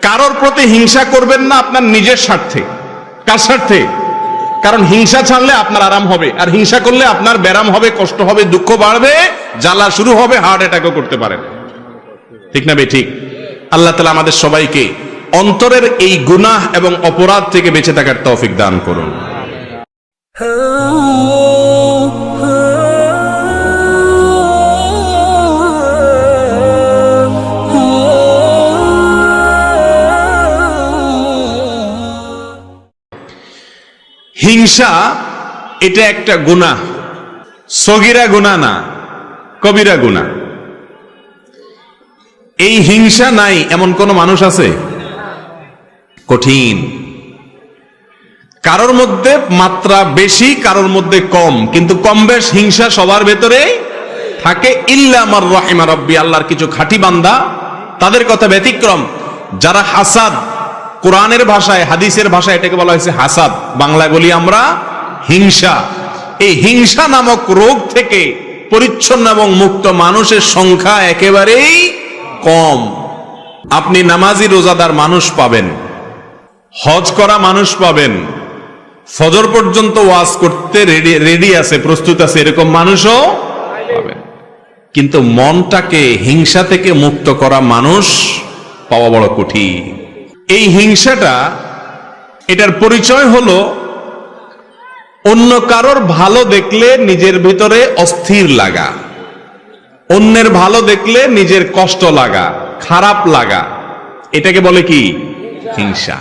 কারোর প্রতি হিংসা করবেন না আপনার নিজের স্বার্থে। কার স্বার্থে? কারণ হিংসা ছাড়লে আপনার আরাম হবে, আর হিংসা করলে আপনার ব্যারাম হবে, কষ্ট হবে, দুঃখ বাড়বে, জ্বালা শুরু হবে, হার্ট অ্যাটাকও করতে পারেন। ঠিক না ঠিক? আল্লাহ তাআলা আমাদের সবাইকে অন্তরের এই গুনাহ এবং অপরাধ থেকে বেঁচে থাকার তৌফিক দান করুন। হিংসা এটা একটা গুনাহ, সগীরা গুনাহ না, কবিরা গুনাহ। এই হিংসা নাই এমন কোন মানুষ আছে? কঠিন। কারোর মধ্যে মাত্রা বেশি, কারোর মধ্যে কম, কিন্তু কম বেশ হিংসা সবার ভেতরে থাকে। ইল্লা মার রাহিমা রাব্বি, আল্লাহর কিছু খাঁটি বান্দা, তাদের কথা ব্যতিক্রম। যারা হাসাদ, কোরআনের ভাষায়, হাদিসের ভাষায় এটাকে বলা হয়েছে হাসাদ, বাংলায় বলি আমরা হিংসা। এই হিংসা নামক রোগ থেকে পরিচ্ছন্ন এবং মুক্ত মানুষের সংখ্যা একেবারেই কম। আপনি নামাজি রোজাদার মানুষ পাবেন, হজ করা মানুষ পাবেন, ফজর পর্যন্ত ওয়াজ করতে রেডি আছে, প্রস্তুত আছে, এরকম মানুষও পাবেন। কিন্তু মনটাকে হিংসা থেকে মুক্ত করা মানুষ পাওয়া বড় কঠিন। এই হিংসাটা, এটার পরিচয় হলো অন্য কারোর ভালো দেখলে নিজের ভিতরে অস্থির লাগা, অন্যের ভালো দেখলে নিজের কষ্ট লাগা, খারাপ লাগা, এটাকে বলে কি? হিংসা।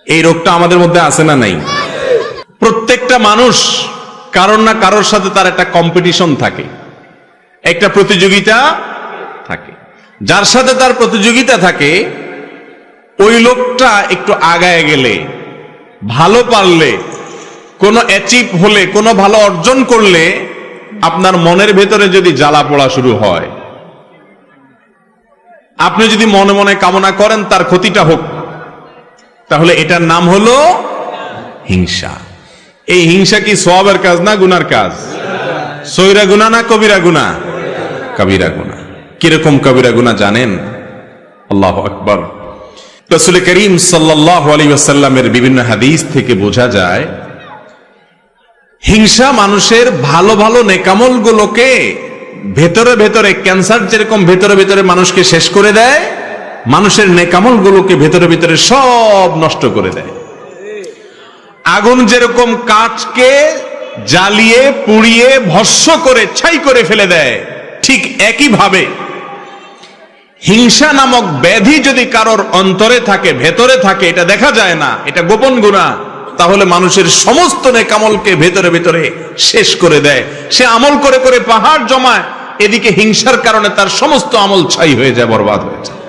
এই রোগটা আমাদের মধ্যে আছে না নাই? প্রত্যেকটা মানুষ কারোর না কারোর সাথে তার একটা কম্পিটিশন থাকে, একটা প্রতিযোগিতা থাকে। যার সাথে তার প্রতিযোগিতা থাকে, ওই লোকটা একটু আগায় গেলে, ভালো পারলে, কোনো অ্যাচিভ হলে, কোনো ভালো অর্জন করলে, আপনার মনের ভেতরে যদি জ্বালা পোড়া শুরু হয়, আপনি যদি মনে মনে কামনা করেন তার ক্ষতিটা হোক, তাহলে এটার নাম হলো হিংসা। এই হিংসা কি সওয়াবের কাজ না গুনার কাজ? সগীরা গুনাহ না কবিরা গুনাহ? কবিরা গুনাহ। কিরকম কবিরা গুনাহ জানেন? আল্লাহু আকবার। রাসূল করিম সাল্লাল্লাহু আলাইহি ওয়াসাল্লামের বিভিন্ন হাদিস থেকে বোঝা যায়, হিংসা মানুষের ভালো ভালো নেকামল গুলোকে ভেতরে ভেতরে, ক্যান্সার যেরকম ভেতরে ভেতরে মানুষকে শেষ করে দেয়, মানুষের নেকামল গুলোকে ভেতরে ভেতরে সব নষ্ট করে দেয়। আগুন যেরকম কাঠকে জ্বালিয়ে পুড়িয়ে ভস্ম করে ছাই করে ফেলে দেয়, ঠিক একই ভাবে হিংসা নামক ব্যাধি যদি কারোর অন্তরে থাকে, ভেতরে থাকে, এটা দেখা যায় না, এটা গোপন গুনাহ, তাহলে মানুষের সমস্ত নেকামলকে ভেতরে ভেতরে শেষ করে দেয়। সে আমল করে করে পাহাড় জমায়, এদিকে হিংসার কারণে তার সমস্ত আমল ছাই হয়ে যায়, বরবাদ হয়ে যায়।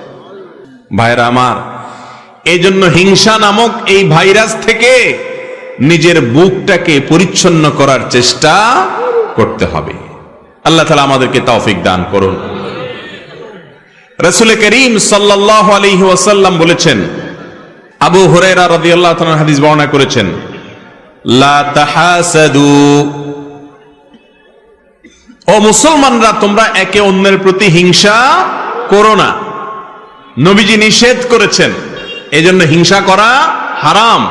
ভাইরা আমার, এই জন্য হিংসা নামক এই ভাইরাস থেকে নিজের বুকটাকে পরিচ্ছন্ন করার চেষ্টা করতে হবে। আল্লাহ তাআলা আমাদেরকে তৌফিক দান করুন। রাসূল করিম সাল্লাল্লাহু আলাইহি ওয়াসাল্লাম বলেছেন, আবু হুরায়রা রাদিয়াল্লাহু তাআলা হাদিস বর্ণনা করেছেন, লা তাহাসাদু, ও মুসলমানরা তোমরা একে অন্যের প্রতি হিংসা করো না। নবীজি নিষেধ করেছেন, এজন্য হিংসা করা হারাম।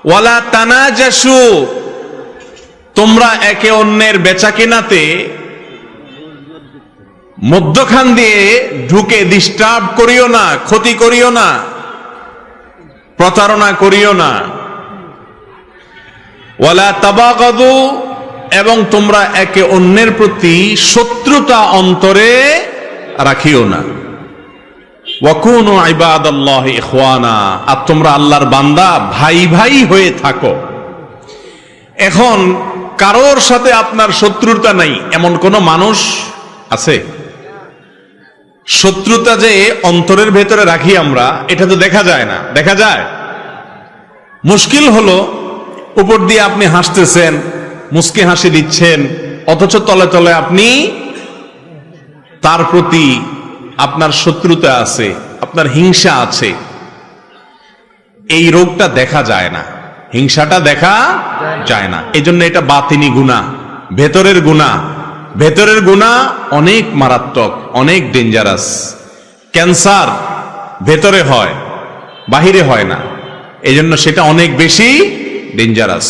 ওয়ালা তানাজাসু, তোমরা একে অন্যের বেচাকেনাতে মধ্যখান দিয়ে ঢুকে ডিস্টার্ব করিও না, ক্ষতি করিও না, প্রতারণা করিও না। ওয়ালা তাবাগাদু, এবং তোমরা একে অন্যের প্রতি শত্রুতা অন্তরে রাখিও না। ওয়াকুনু ইবাদাল্লাহি ইখওয়ানা, আর তোমরা আল্লাহর বান্দা ভাই ভাই হয়ে থাকো। এখন কারোর সাথে আপনার শত্রুতা নাই এমন কোন মানুষ আছে? শত্রুতা যে অন্তরের ভেতরে রাখি আমরা, এটা তো দেখা যায় না। দেখা যায়? মুশকিল হলো, উপর দিয়ে আপনি হাসতেছেন, মুস্কি হাসি দিচ্ছেন, অথচ তলে তলে আপনি তার প্রতি আপনার শত্রুতা আছে, আপনার হিংসা আছে। এই রোগটা দেখা যায় না, হিংসাটা দেখা যায় না। এই জন্য এটা বাতিনি গুনাহ, ভেতরের গুনাহ। ভেতরের গুনাহ অনেক মারাত্মক, অনেক ডেঞ্জারাস। ক্যান্সার ভেতরে হয়, বাহিরে হয় না, এই জন্য সেটা অনেক বেশি ডেঞ্জারাস।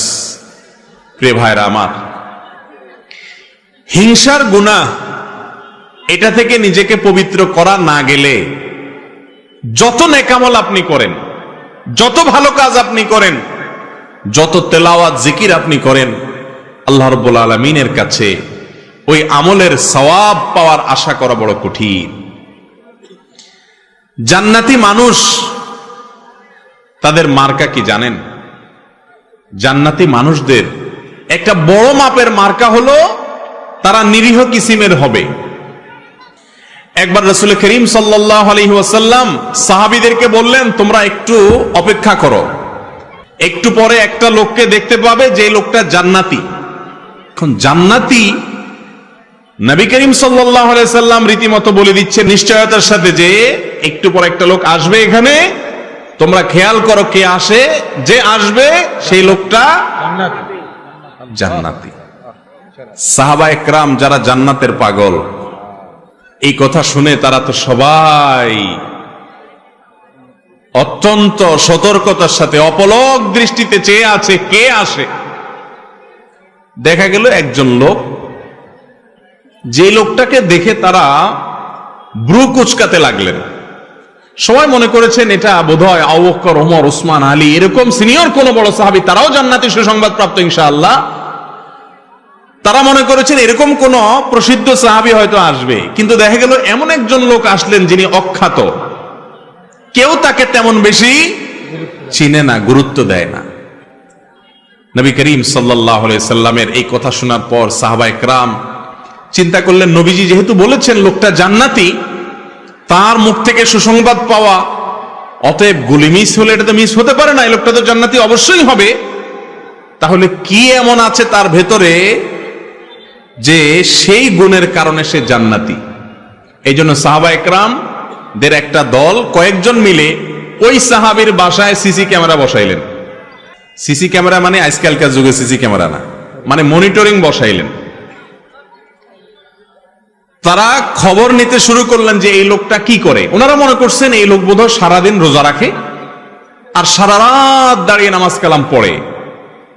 প্রিয় ভাইরা আমার, হিংসার গুনাহ, এটা থেকে নিজেকে পবিত্র করা না গেলে যত নেকামল আপনি করেন, যত ভালো কাজ আপনি করেন, যত তেলাওয়াত জিকির আপনি করেন, আল্লাহ রাব্বুল আলামিনের কাছে ওই আমলের সওয়াব পাওয়ার আশা করা বড় কঠিন। জান্নাতি মানুষ তাদের মার্কা কি জানেন? জান্নাতি মানুষদের একটা বড় মাপের মার্কা হলো তারা নিরীহ কিসিমের হবে। একবার রাসূল করিম সাল্লাল্লাহু আলাইহি ওয়াসাল্লাম সাহাবীদেরকে বললেন, তোমরা একটু অপেক্ষা করো, একটু পরে একটা লোককে দেখতে পাবে যে লোকটা জান্নাতি। এখন জান্নাতি নবী করিম সাল্লাল্লাহু আলাইহি ওয়াসাল্লাম রীতিমতো বলে দিচ্ছে নিশ্চয়তার সাথে যে একটু পর একটা লোক আসবে এখানে, তোমরা খেয়াল করো কে আসে, যে আসবে সেই লোকটা জান্নাতি। সাহাবা একরাম যারা জান্নাতের পাগল, এই কথা শুনে তারা তো সবাই অত্যন্ত সতর্কতার সাথে অপলক দৃষ্টিতে চেয়ে আছে কে আসে। দেখা গেল একজন লোক, যে লোকটাকে দেখে তারা ব্রু কুচকাতে লাগলেন। সবাই মনে করেছেন এটা বোধহয় আবু বকর, ওমর, ওসমান, আলী, এরকম সিনিয়র কোন বড় সাহাবী, তারাও জান্নাতি সুসংবাদ প্রাপ্ত ইনশাআল্লাহ। তারা মনে করেছেন এরকম কোন প্রসিদ্ধ সাহাবী হয়তো আসবে, কিন্তু দেখা গেল এমন একজন লোক আসলেন যিনি অখ্যাত, কেউ তাকে তেমন বেশি চিনে না, গুরুত্ব দেয় না। নবী করিম সাল্লাল্লাহু আলাইহি সাল্লামের এই কথা শোনার পর সাহাবা একরাম চিন্তা করলেন, নবীজি যেহেতু বলেছেন লোকটা জান্নাতি, তার মুখ থেকে সুসংবাদ পাওয়া, অতএব গুলি মিস হলে এটা তো মিস হতে পারে না, এই লোকটা তো জান্নাতি অবশ্যই হবে। তাহলে কি এমন আছে তার ভেতরে যে সেই গুণের কারণে সে জান্নাতি? এই জন্য সাহাবা একরাম দের একটা দল কয়েকজন মিলে ওই সাহাবীর বাসায় সিসি ক্যামেরা বসাইলেন। সিসি ক্যামেরা মানে আজকালকার যুগে সিসি ক্যামেরা না, মানে মনিটরিং বসাইলেন। তারা খবর নিতে শুরু করলেন যে এই লোকটা কি করে। ওনারা মনে করছেন এই লোক বোধহয় সারাদিন রোজা রাখে আর সারা রাত দাঁড়িয়ে নামাজ কালাম পড়ে,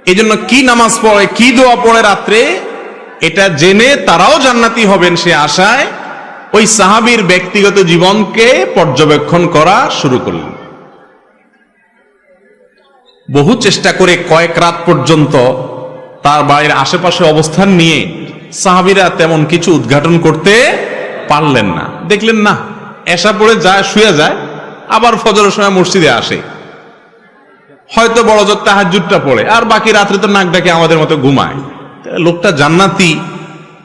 এই জন্য কি নামাজ পড়ে, কি দোয়া পড়ে রাত্রে, এটা জেনে তারাও জান্নাতি হবেন সে আশায় ওই সাহাবীর ব্যক্তিগত জীবনকে পর্যবেক্ষণ করা শুরু করলেন। বহু চেষ্টা করে কয়েক রাত পর্যন্ত তার বাড়ির আশেপাশে অবস্থান নিয়ে সাহাবীরা তেমন কিছু উদ্ঘাটন করতে পারলেন না। দেখলেন না, এশা পড়ে যায়, শুয়ে যায়, আবার ফজরের সময় মসজিদে আসে, হয়তো বড় জোর তাহাজ্জুদটা পড়ে, আর বাকি রাত্রে তো নাক ডাকে আমাদের মতো ঘুমায়। লোকটা জান্নাতি,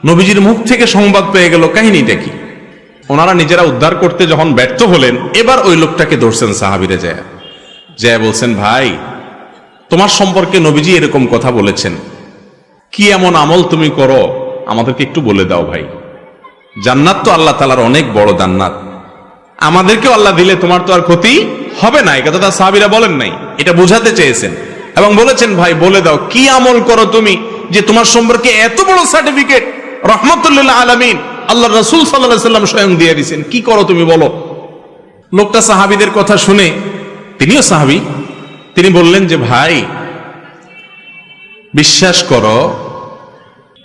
নবীজির মুখ থেকে সংবাদ পেয়ে গেল, কাহিনীটা কি? ওনারা নিজেরা উদ্ধার করতে যখন ব্যর্থ হলেন, এবার ওই লোকটাকে ধরছেন সাহাবীরা, যায় বলছেন, ভাই তোমার সম্পর্কে নবীজি এরকম কথা বলেছেন, কি এমন আমল তুমি করো আমাদেরকে একটু বলে দাও ভাই। জান্নাত তো আল্লাহ তাআলার অনেক বড় জান্নাত, আমাদেরকেও আল্লাহ দিলে তোমার তো আর ক্ষতি হবে না। এই কথাটা সাহাবীরা বলেন নাই, এটা বোঝাতে চেয়েছেন এবং বলেছেন, ভাই বলে দাও কি আমল করো তুমি যে তোমার সম্পর্কে এত বড় সার্টিফিকেট রাহমাতুল লিল আলামিন আল্লাহ রাসূল সাল্লাল্লাহু আলাইহি ওয়াসাল্লাম স্বয়ং দিয়ে দিয়েছেন, কি করো তুমি বলো। লোকটা সাহাবীদের কথা শুনে, তিনিও সাহাবী, তিনি বললেন যে ভাই বিশ্বাস করো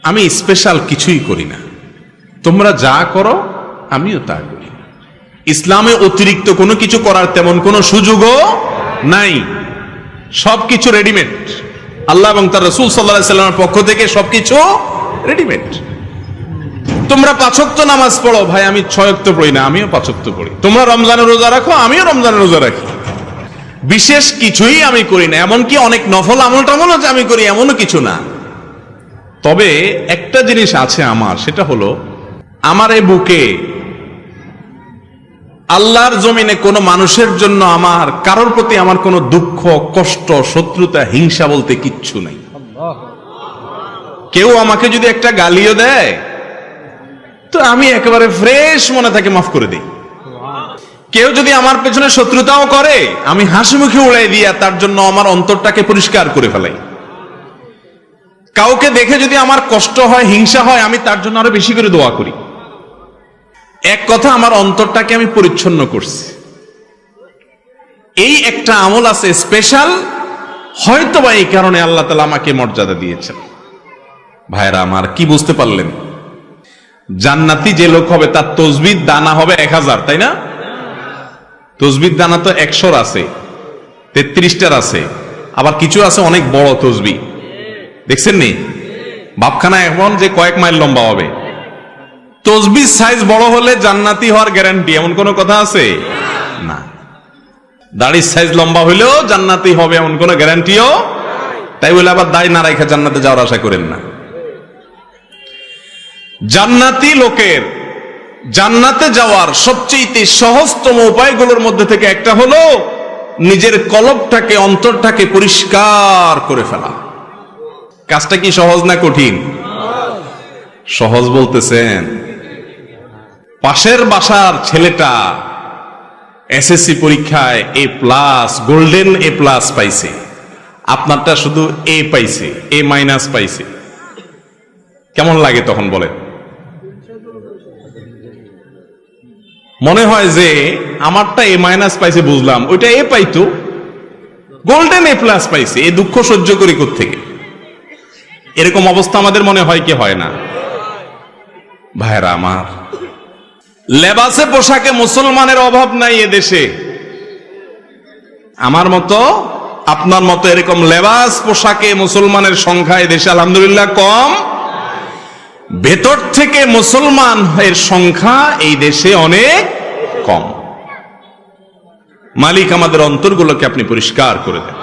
আমি স্পেশাল কিছুই করি না, তোমরা যা করো আমিও তা করি। ইসলামে অতিরিক্ত কোনো কিছু করার তেমন কোনো সুযোগও নাই, সবকিছু রেডিমেড। আল্লাহ এবং তার রাসূল সাল্লাল্লাহু আলাইহি ওয়াসাল্লামের পক্ষ থেকে সবকিছু রেডিমেড। তোমরা 5 ওয়াক্ত নামাজ পড়ো, ভাই আমি 6 ওয়াক্ত পড়ি না, আমিও 5 ওয়াক্ত পড়ি। তোমরা রমজানের রোজা রাখো, আমিও রমজানের রোজা রাখি। বিশেষ কিছুই আমি করি না, এমনকি অনেক নফল আমল টামলও যে আমি করি এমনও কিছু না। তবে একটা জিনিস আছে আমার, সেটা হলো আমার এই বুকে আল্লাহর জমিনে কোনো মানুষের জন্য আমার কারোর প্রতি আমার কোনো দুঃখ, কষ্ট, শত্রুতা, হিংসা বলতে কিচ্ছু নাই। কেউ আমাকে যদি একটা গালিও দেয় তো আমি একেবারে ফ্রেশ মনে থাকে মাফ করে দিই। কেউ যদি আমার পেছনে শত্রুতাও করে আমি হাসি মুখে উড়াই দিয়া তার জন্য আমার অন্তরটাকে পরিষ্কার করে ফেলাই। কাউকে দেখে যদি আমার কষ্ট হয়, হিংসা হয়, আমি তার জন্য আরো বেশি করে দোয়া করি। এক কথা, আমার অন্তরটাকে আমি পরিচ্ছন্ন করছি, এই একটা আমল আছে স্পেশাল, হয়তোবা এই কারণে আল্লাহ তাআলা আমাকে মর্যাদা দিয়েছেন। ভাইরা আমার, কি বুঝতে পারলেন? জান্নাতি যে লোক হবে তার তসবিহ দানা হবে 1000, তাই না? তসবিহ দানা তো 100 আছে, 33টার আছে, আবার কিছু আছে অনেক বড় তসবিহ, দেখছেন নি? বাপখানা এমন যে কয়েক মাইল লম্বা হবে। তসবিহ সাইজ বড় হলে জান্নাতি হওয়ার গ্যারান্টি এমন কোনো কথা আছে? না। দাড়ির সাইজ লম্বা হইলেও জান্নাতি হবে এমন কোনো গ্যারান্টিও, তাই বলে আবার দাড়ি না রেখে জান্নাতে যাওয়ার আশা করেন না। জান্নাতি লোকের জান্নাতে যাওয়ার সবচেয়ে সহজতম উপায়গুলোর মধ্যে থেকে একটা হলো নিজের কলবটাকে, অন্তরটাকে পরিষ্কার করে ফেলা। কাজটা কি সহজ না কঠিন? সহজ বলতেছেন? পাশের বাসার ছেলেটা এসএসসি পরীক্ষায় A+, গোল্ডেন A+ পাইছে, আপনারটা শুধু A পাইছে, A- পাইছে, কেমন লাগে তখন বলেন? মনে হয় যে আমারটা A- পাইছে বুঝলাম, ওইটা A পাইতো, গোল্ডেন A+ পাইছে, এই দুঃখ সহ্য করি কোত্থেকে? এরকম অবস্থা আমাদের মনে হয় কি হয় না? ভাইরা আমার, লেবাসে পোশাকে মুসলমানের অভাব নাই এদেশে। আমার মতো, আপনার মতো এরকম লেবাস পোশাকে মুসলমানের সংখ্যা এদেশে আলহামদুলিল্লাহ কম। ভেতর থেকে মুসলমানের সংখ্যা এই দেশে অনেক কম। মালিক আমাদের অন্তরগুলোকে আপনি পরিষ্কার করে দেন।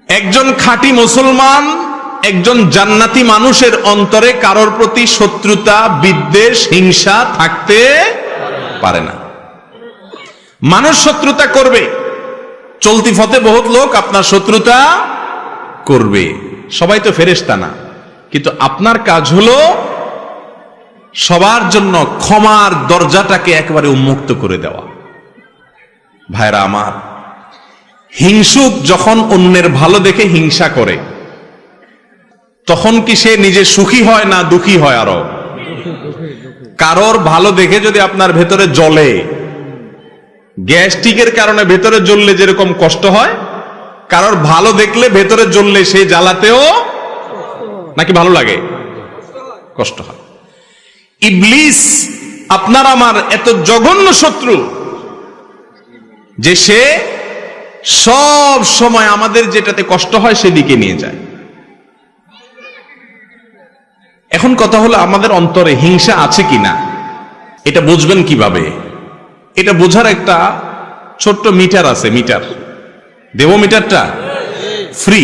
একজন খাঁটি মুসলমান, একজন জান্নাতি মানুষের অন্তরে কারোর প্রতি শত্রুতা, বিদ্বেষ, হিংসা থাকতে পারে না। মানুষ শত্রুতা করবে, চলতি পথে বহুত লোক আপনার শত্রুতা করবে, সবাই তো ফেরেশতা না, কিন্তু আপনার কাজ হলো সবার জন্য ক্ষমার দরজাটাকে একেবারে উন্মুক্ত করে দেওয়া। ভাইরা আমার, হিংসুক যখন অন্যের ভালো দেখে হিংসা করে, তখন কি সে নিজে সুখী হয় না দুঃখী হয়? আরো কারোর ভালো দেখে যদি আপনার ভেতরে জ্বলে, গ্যাস্ট্রিকের কারণে ভেতরে জ্বললে যেরকম কষ্ট হয়, কারোর ভালো দেখলে ভেতরে জ্বললে সেই জ্বালাতেও নাকি ভালো লাগে? কষ্ট হয়। ইবলিস আপনার আমার এত জঘন্য শত্রু যে সে সব সময় আমাদের যেটাতে কষ্ট হয় সেদিকে নিয়ে যায়। এখন কথা হলো, আমাদের অন্তরে হিংসা আছে কিনা এটা বুঝবেন কিভাবে? এটা বোঝার একটা ছোট্ট মিটার আছে। মিটার দেব, মিটারটা ফ্রি,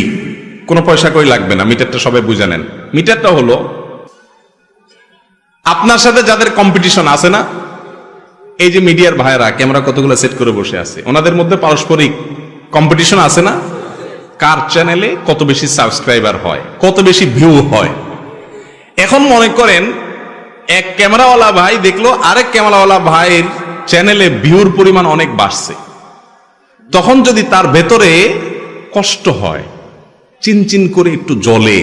কোনো পয়সা কই লাগবে না, মিটারটা সবাই বুঝে নেন। মিটারটা হলো আপনার সাথে যাদের কম্পিটিশন আছে না, এই যে মিডিয়ার ভাইরা ক্যামেরা কতগুলো সেট করে বসে আছে, ওনাদের মধ্যে পারস্পরিক কম্পিটিশন আছে না? কার চ্যানেলে কত বেশি সাবস্ক্রাইবার হয়, কত বেশি ভিউ হয়। এখন মনে করেন এক ক্যামেরাওয়ালা ভাই দেখলো আরেক ক্যামেরাওয়ালা ভাইয়ের চ্যানেলে ভিউর পরিমাণ অনেক বাড়ছে, তখন যদি তার ভেতরে কষ্ট হয়, চিনচিন করে একটু জ্বলে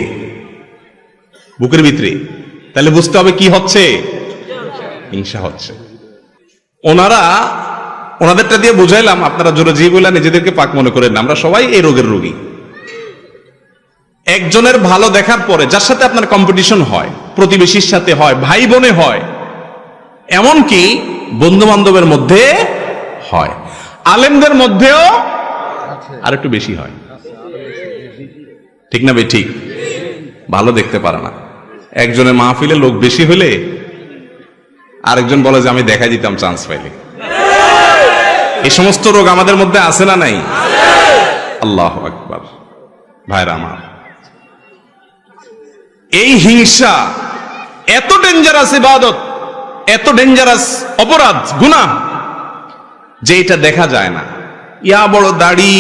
বুকের ভিতরে, তাহলে বুঝতে হবে কি হচ্ছে? হিংসা হচ্ছে। ওনাদেরটা দিয়ে বুঝাইলাম, আপনারা জোরে জি বলে নিজেদেরকে পাক মনে করেন না, আমরা সবাই এই রোগের রোগী। একজনের ভালো দেখার পরে যার সাথে আপনার কম্পিটিশন হয়, প্রতিবেশীর সাথে হয়, ভাই বোনে হয়, এমনকি বন্ধু বান্ধবের মধ্যে হয়, আলেমদের মধ্যেও আর একটু বেশি হয়, ঠিক না ভাই? ঠিক। ভালো দেখতে পারে না। একজনের মাহফিলে লোক বেশি হলে আরেকজন বলে যে আমি দেখাই দিতাম চান্স পাইলে। এই সমস্ত রোগ আমাদের মধ্যে আছে না নাই? আল্লাহু আকবার। ভাইরা আমার, এই হিংসা এত ডেঞ্জারাস ইবাদত, এত ডেঞ্জারাস অপরাধ, গুনাহ, যে এটা দেখা যায় না। ইয়া বড় দাড়ি,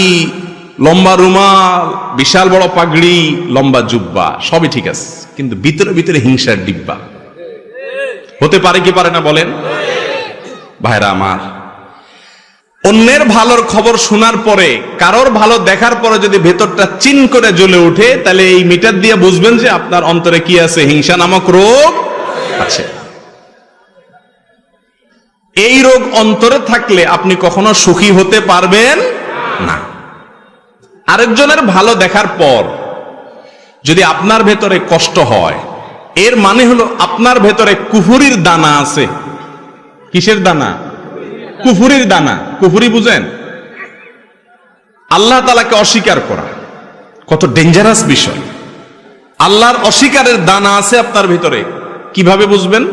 লম্বা রুমাল, বিশাল বড় পাগড়ি, লম্বা জুব্বা, সবই ঠিক আছে, কিন্তু ভিতরে ভিতরে হিংসার ডিব্বা হতে পারে কি পারে না বলেন? ভাইরা আমার, অন্যের ভালোর খবর শোনার পরে, কারোর ভালো দেখার পরে যদি ভেতরটা চিন করে জ্বলে ওঠে, তাহলে এই মিটার দিয়ে বুঝবেন যে আপনার অন্তরে কি আছে? হিংসা নামক রোগ আছে। এই রোগ অন্তরে থাকলে আপনি কখনো সুখী হতে পারবেন না। আরেকজনের ভালো দেখার পর যদি আপনার ভেতরে কষ্ট হয়, এর মানে হলো আপনার ভেতরে কুফুরির দানা আছে। কিসের দানা? কুফুরির দানা। কুফুরি বুঝেন? আল্লাহ তাআলাকে অস্বীকার করা কত ডেঞ্জারাস বিষয়। আল্লাহর অস্বীকারের দানা আছে আপনার ভিতরে। কিভাবে বুঝবেন?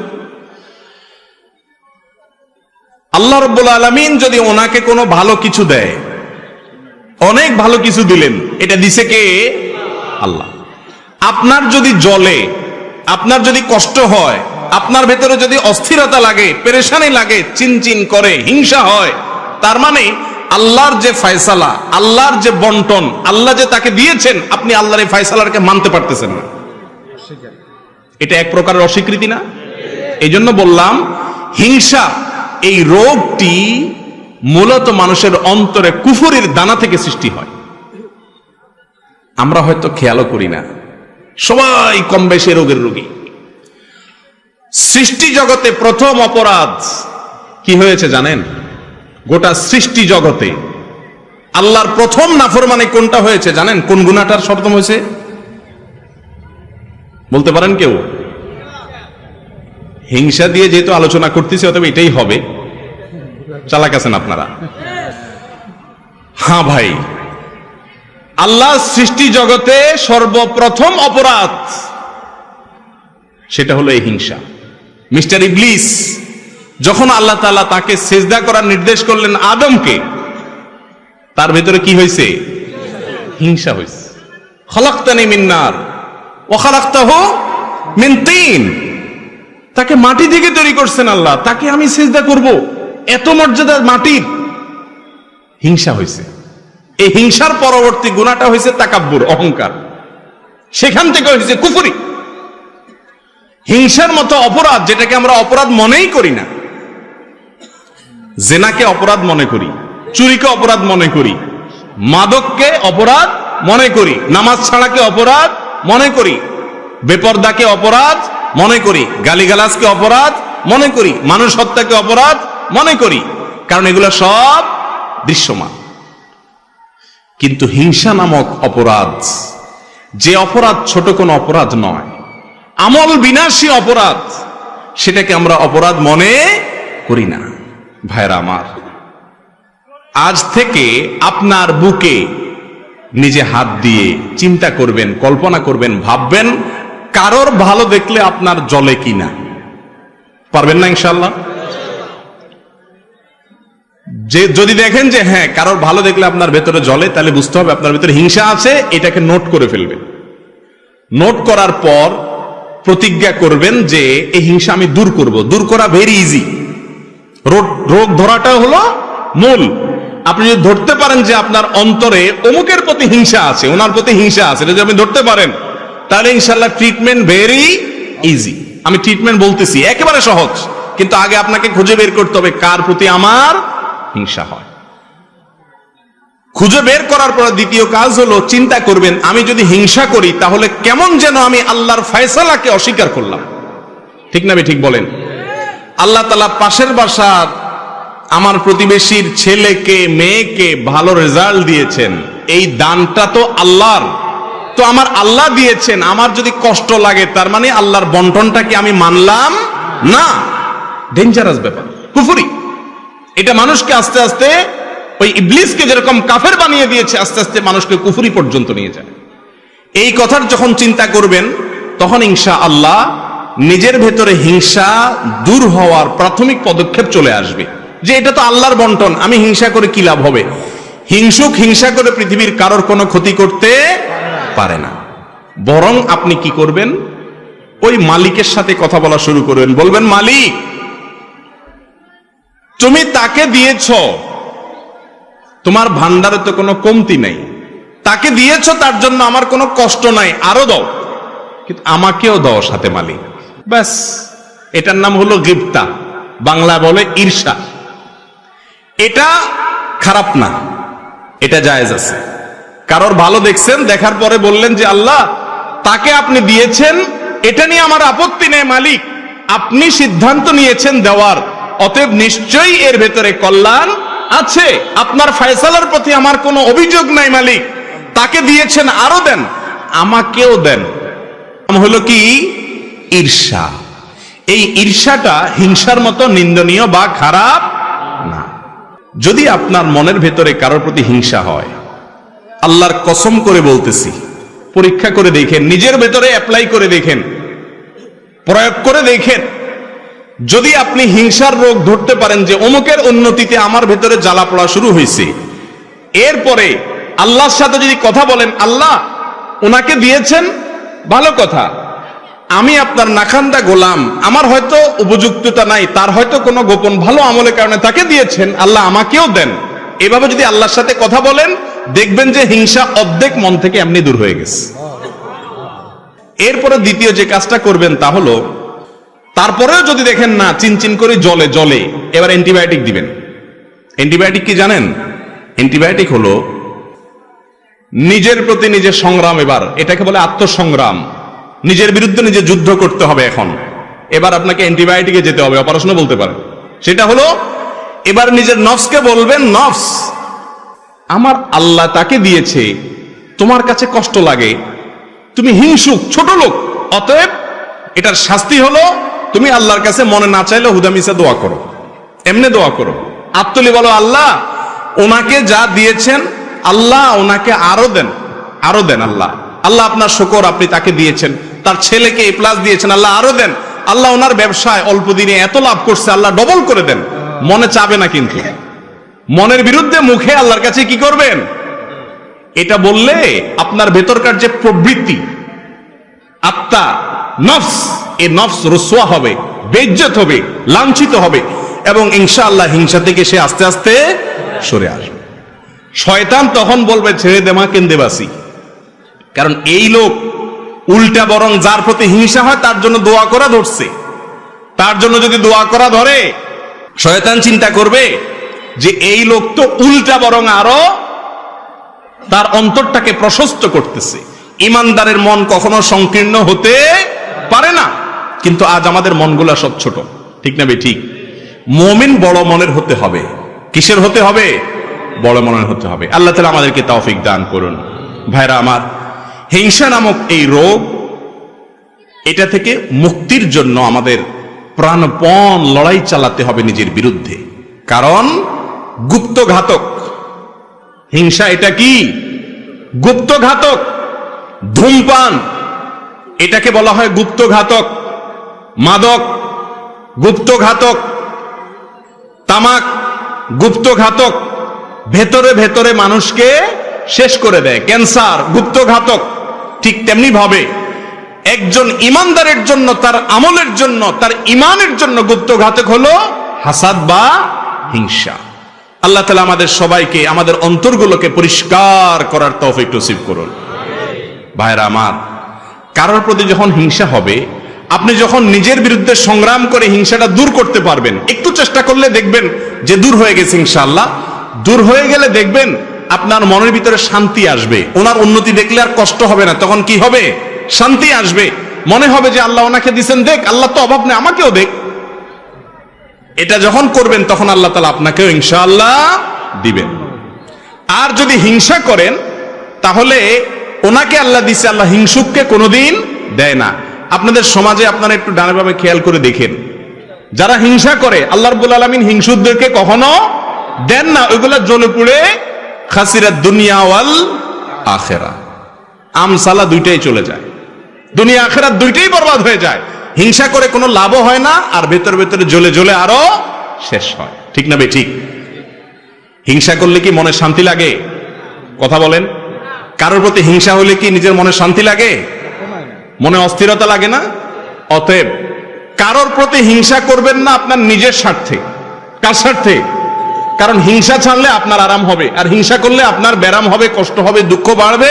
আল্লাহ রাব্বুল আলামিন যদি ওনাকে কোনো ভালো কিছু দেয়, অনেক ভালো কিছু দিলেন, এটা দিছে কে? আল্লাহ। আপনার যদি জ্বলে, আপনার যদি কষ্ট হয়, আপনার ভেতরে যদি অস্থিরতা লাগে, পেরেশানি লাগে, চিনচিন করে, হিংসা হয়, তার মানে আল্লাহর যে ফয়সালা, আল্লাহর যে বন্টন, আল্লাহ যে তাকে দিয়েছেন, আপনি আল্লাহর এই ফয়সালাকে মানতে পারতেছেন না। এটা এক প্রকারের অস্বীকৃতি না? এই জন্য বললাম, হিংসা এই রোগটি মূলত মানুষের অন্তরে কুফুরির দানা থেকে সৃষ্টি হয়। আমরা হয়তো খেয়ালও করি না, সবাই কম বেশি রোগের রোগী। সৃষ্টি জগতে প্রথম অপরাধ কি হয়েছে জানেন? গোটা সৃষ্টি জগতে আল্লাহর প্রথম নাফরমানি কোনটা হয়েছে জানেন? কোন গুনাহটার সপ্তম হয়েছে বলতে পারেন কেউ? হিংসা দিয়ে যেহেতু আলোচনা করতেছি, অতএব এটাই হবে। চালাক আছেন আপনারা? হ্যাঁ ভাই, আল্লাহ সৃষ্টি জগতে সর্বপ্রথম অপরাধ সেটা হলো এই হিংসা। মিস্টার ইবলিস যখন আল্লাহ তাআলা তাকে সিজদা করার নির্দেশ করলেন আদমকে, তার ভিতরে কি হয়েছে? হিংসা হয়েছে। খলাকতানি মিন নার ওয়া খলাকতাহু মিন তিন। তাকে মাটি থেকে তৈরি করছেন আল্লাহ, তাকে আমি সিজদা করব, এত মর্যাদার মাটির। হিংসা হয়েছে। এই হিংসার পরবর্তী গুনাহটা হয়েছে তাকাব্বুর, অহংকার। সেখান থেকে হয়েছে কুফরি। হিংসার মতো অপরাধ, যেটাকে আমরা অপরাধ মনেই করি না, জেনাকে অপরাধ মনে করি, চুরিকে অপরাধ মনে করি, মাদককে অপরাধ মনে করি, নামাজ ছাড়াকে অপরাধ মনে করি, বেপরদাকে অপরাধ মনে করি, গালিগালাজকে অপরাধ মনে করি, মানুষ হত্যাকে অপরাধ মনে করি, কারণ এগুলো সব দৃশ্যমান। কিন্তু হিংসা নামক অপরাধ, যে অপরাধ ছোট কোনো অপরাধ নয়, আমল বিনাশী অপরাধ, সেটাকে আমরা অপরাধ মনে করি না। ভাইরা আমার, আজ থেকে আপনার বুকে নিজে হাত দিয়ে চিন্তা করবেন, কল্পনা করবেন, ভাববেন কারোর ভালো দেখলে আপনার জ্বলে কিনা। পারবেন না ইনশাআল্লাহ? যে যদি দেখেন যে হ্যাঁ কারোর ভালো দেখলে আপনার ভেতরে জ্বলে, তাহলে বুঝতে হবে আপনার ভেতরে হিংসা আছে। এটাকে নোট করে ফেলবেন। নোট করার পর প্রতিজ্ঞা করবেন যে এই হিংসা আমি দূর করব। দূর করা ভেরি ইজি। রোগ ধরাটা হলো মূল। আপনি যদি ধরতে পারেন যে আপনার অন্তরে অমুকের প্রতি হিংসা আছে, ওনার প্রতি হিংসা আছে, যদি আপনি ধরতে পারেন, তাহলে ইনশাআল্লাহ ট্রিটমেন্ট ভেরি ইজি। আমি ট্রিটমেন্ট বলতেছি একেবারে সহজ, কিন্তু আগে আপনাকে খুঁজে বের করতে হবে কার প্রতি আমার হিংসা হয়। খুঁজে বের করার পর দ্বিতীয় কাজ হলো চিন্তা করবেন, আমি যদি হিংসা করি তাহলে কেমন যেন আমি আল্লাহর ফয়সালাকে অস্বীকার করলাম। ঠিক না? ঠিক বলেন। আল্লাহ তাআলা পাশের বাসার আমার প্রতিবেশীর ছেলেকে মেয়েকে ভালো রেজাল্ট দিয়েছেন, এই দানটা তো আল্লাহর, তো আমার আল্লাহ দিয়েছেন, আমার যদি কষ্ট লাগে তার মানে আল্লাহর বন্টনটাকে আমি মানলাম না। ডেঞ্জারাস ব্যাপার, কুফরি। এটা মানুষকে আস্তে আস্তে ওই ইবলিসকে যেরকম কাফের বানিয়ে দিয়েছে, আস্তে আস্তে মানুষকে কুফরি পর্যন্ত নিয়ে যায়। এই কথার যখন চিন্তা করবেন, তখন ইনশাআল্লাহ নিজের ভেতরে হিংসা দূর হওয়ার প্রাথমিক পদক্ষেপ চলে আসবে, যে এটা তো আল্লাহর বন্টন, আমি হিংসা করে কি লাভ হবে? হিংসুক হিংসা করে পৃথিবীর কারোর কোনো ক্ষতি করতে পারে না। বরং আপনি কি করবেন? ওই মালিকের সাথে কথা বলা শুরু করবেন। বলবেন, মালিক, তুমি তাকে দিয়েছ, তোমার ভান্ডারে তো কোনো কমতি নাই, তাকে দিয়েছ, তার জন্য আমার কোনো কষ্ট নাই, আরো দাও, কিন্তু আমাকেও দাও সাথে মালিক। ব্যাস, এটার নাম হলো গিবতা, বাংলা বলে ঈর্ষা। এটা খারাপ না, এটা জায়েজ আছে। কারোর ভালো দেখছেন, দেখার পরে বললেন যে আল্লাহ তাকে আপনি দিয়েছেন, এটা নিয়ে আমার আপত্তি নেই মালিক, আপনি সিদ্ধান্ত নিয়েছেন দেওয়ার, অতএব নিশ্চয়ই এর ভেতরে কল্যাণ আছে। আপনার ফয়সালার প্রতি আমার কোনো অভিযোগ নাই মালিক, তাকে দিয়েছেন আরো দেন, আমাকেও দেন। হলো কি ঈর্ষা। এই ঈর্ষাটা হিংসার মতো নিন্দনীয় বা খারাপ না। যদি আপনার মনের ভেতরে কারোর প্রতি হিংসা হয়, আল্লাহর কসম করে বলতেছি, পরীক্ষা করে দেখেন, নিজের ভেতরে অ্যাপ্লাই করে দেখেন, প্রয়োগ করে দেখেন। যদি আপনি হিংসার রোগ ধরতে পারেন যে অমুকের উন্নতিতে আমার ভেতরে জ্বালা পড়া শুরু হয়েছে, এরপরে আল্লাহর সাথে যদি কথা বলেন, আল্লাহ ওনাকে দিয়েছেন ভালো কথা, আমি আপনার নাখান্দা গোলাম, আমার হয়তো উপযুক্ততা নাই, তার হয়তো কোনো গোপন ভালো আমলের কারণে তাকে দিয়েছেন, আল্লাহ আমাকেও দেন। এভাবে যদি আল্লাহর সাথে কথা বলেন, দেখবেন যে হিংসা অর্ধেক মন থেকে এমনি দূর হয়ে গেছে। এরপরে দ্বিতীয় যে কাজটা করবেন তা হলো, তারপরেও যদি দেখেন না চিনচিন করে জলে জলে, এবার অ্যান্টিবায়োটিক দিবেন। অ্যান্টিবায়োটিক কি জানেন? অ্যান্টিবায়োটিক হলো নিজের প্রতি নিজের সংগ্রাম। এবার এটাকে বলে আত্মসংগ্রাম। নিজের বিরুদ্ধে নিজে যুদ্ধ করতে হবে। এখন এবার আপনাকে অ্যান্টিবায়োটিকে যেতে হবে, অপারেশনও বলতে পারে। সেটা হলো এবার নিজের নফসকে বলবেন, নফস আমার আল্লাহ তাকে দিয়েছে, তোমার কাছে কষ্ট লাগে, তুমি হিংসুক, ছোট লোক, অতএব এটার শাস্তি হলো তুমি আল্লাহর কাছে মনে না চাইলে হুদামিসা দোয়া করো, এমনি দোয়া করো, আত্মলি বলো, আল্লাহ ওনাকে যা দিয়েছেন আল্লাহ ওনাকে আরো দেন, আরো দেন। আল্লাহ আল্লাহ আপনার শুকর, আপনি তাকে দিয়েছেন, তার ছেলেকে এ প্লাস দিয়েছেন, আল্লাহ আরো দেন। আল্লাহ ওনার ব্যবসায় অল্প দিনে এত লাভ করছে, আল্লাহ ডবল করে দেন। মনে চাবে না, কিন্তু মনের বিরুদ্ধে মুখে আল্লাহর কাছে কি করবেন? এটা বললে আপনার ভেতরকার যে প্রবৃত্তি, আত্মা, নফস, এই নফস রুসওয়া হবে, বেইজ্জত হবে, লাঞ্ছিত হবে, এবং ইনশাআল্লাহ হিংসা থেকে সে আস্তে আস্তে সরে আসবে। শয়তান তখন বলবে, ছেড়ে দে মা, কেন্দে বাসি। কারণ এই লোক উল্টা বরং যার প্রতি হিংসা হয় তার জন্য দোয়া করা ধরছে। তার জন্য যদি দোয়া করা ধরে, শয়তান চিন্তা করবে যে এই লোক তো উল্টা বরং আরো তার অন্তরটাকে প্রশস্ত করতেছে। ইমানদারের মন কখনো সংকীর্ণ হতে পারে না, কিন্তু আজ আমাদের মনগুলা সব ছোট, ঠিক না বে ঠিক? মুমিন বড় মনের হতে হবে। কিসের হতে হবে? বড় মনের হতে হবে। আল্লাহ তাআলা আমাদেরকে তৌফিক দান করুন। ভাইরা আমার, হিংসা নামক এই রোগ, এটা থেকে মুক্তির জন্য আমাদের প্রাণপণ লড়াই চালাতে হবে নিজের বিরুদ্ধে। কারণ গুপ্ত ঘাতক হিংসা। এটা কি? গুপ্ত ঘাতক। ধূমপান, এটাকে বলা হয় গুপ্ত ঘাতক। মাদক গুপ্ত ঘাতক, তামাক গুপ্ত ঘাতক, ভেতরে ভেতরে মানুষকে শেষ করে দেয়। ক্যান্সার গুপ্ত ঘাতক। ঠিক তেমনি ভাবে একজন ইমানদারের জন্য, তার আমলের জন্য, তার ইমানের জন্য গুপ্ত ঘাতক হলো হাসাদ বা হিংসা। আল্লাহ তাআলা আমাদের সবাইকে, আমাদের অন্তরগুলোকে পরিষ্কার করার তৌফিক নসিব করুন। ভাইরা আমার, কারোর প্রতি যখন হিংসা হবে, আপনি যখন নিজের বিরুদ্ধে সংগ্রাম করে হিংসাটা দূর করতে পারবেন, একটু চেষ্টা করলে দেখবেন যে দূর হয়ে গেছে ইনশাআল্লাহ। দূর হয়ে গেলে দেখবেন আপনার মনের ভিতরে শান্তি আসবে। ওনার উন্নতি দেখলে আর কষ্ট হবে না, তখন কি হবে? শান্তি আসবে। মনে হবে যে আল্লাহ ওনাকে দিয়েছেন, দেখ আল্লাহ তো অভাব নেই, আমাকেও দেখ। এটা যখন করবেন তখন আল্লাহ তাআলা আপনাকেও ইনশাআল্লাহ দিবেন। আর যদি হিংসা করেন, তাহলে ওনাকে আল্লাহ দিছে, আল্লাহ হিংসুককে কোনোদিন দেয় না। আপনাদের সমাজে আপনারা একটু ডানে বামে খেয়াল করে দেখেন, যারা হিংসা করে আল্লাহ রাব্বুল আলামিন হিংসুকদেরকে কখনো দেন না। ওইগুলা জ্বলে পুড়ে খাসিরাত দুনিয়া ওয়াল আখিরা, আমসালা দুইটাই চলে যায়, দুনিয়া আখিরাত দুইটাই বরবাদ হয়ে যায়। হিংসা করে কোনো লাভও হয় না, আর ভেতর ভেতরে জ্বলে জ্বলে আরো শেষ হয়। ঠিক না বে ঠিক? হিংসা করলে কি মনে শান্তি লাগে? কথা বলেন। কারোর প্রতি হিংসা হলে কি নিজের মনে শান্তি লাগে? মনে অস্থিরতা লাগে না? অতএব কারোর প্রতি হিংসা করবেন না আপনার নিজের স্বার্থে। কার স্বার্থে? কারণ হিংসা ছাড়লে আপনার আরাম হবে, আর হিংসা করলে আপনার ব্যারাম হবে, কষ্ট হবে, দুঃখ বাড়বে,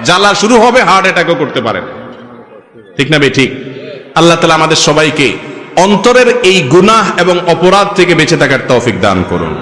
জ্বালা শুরু হবে, হার্ট অ্যাটাকও করতে পারেন। ঠিক না বে ঠিক? আল্লাহ তাআলা আমাদের সবাইকে অন্তরের এই গুনাহ এবং অপরাধ থেকে বেঁচে থাকার তৌফিক দান করুন।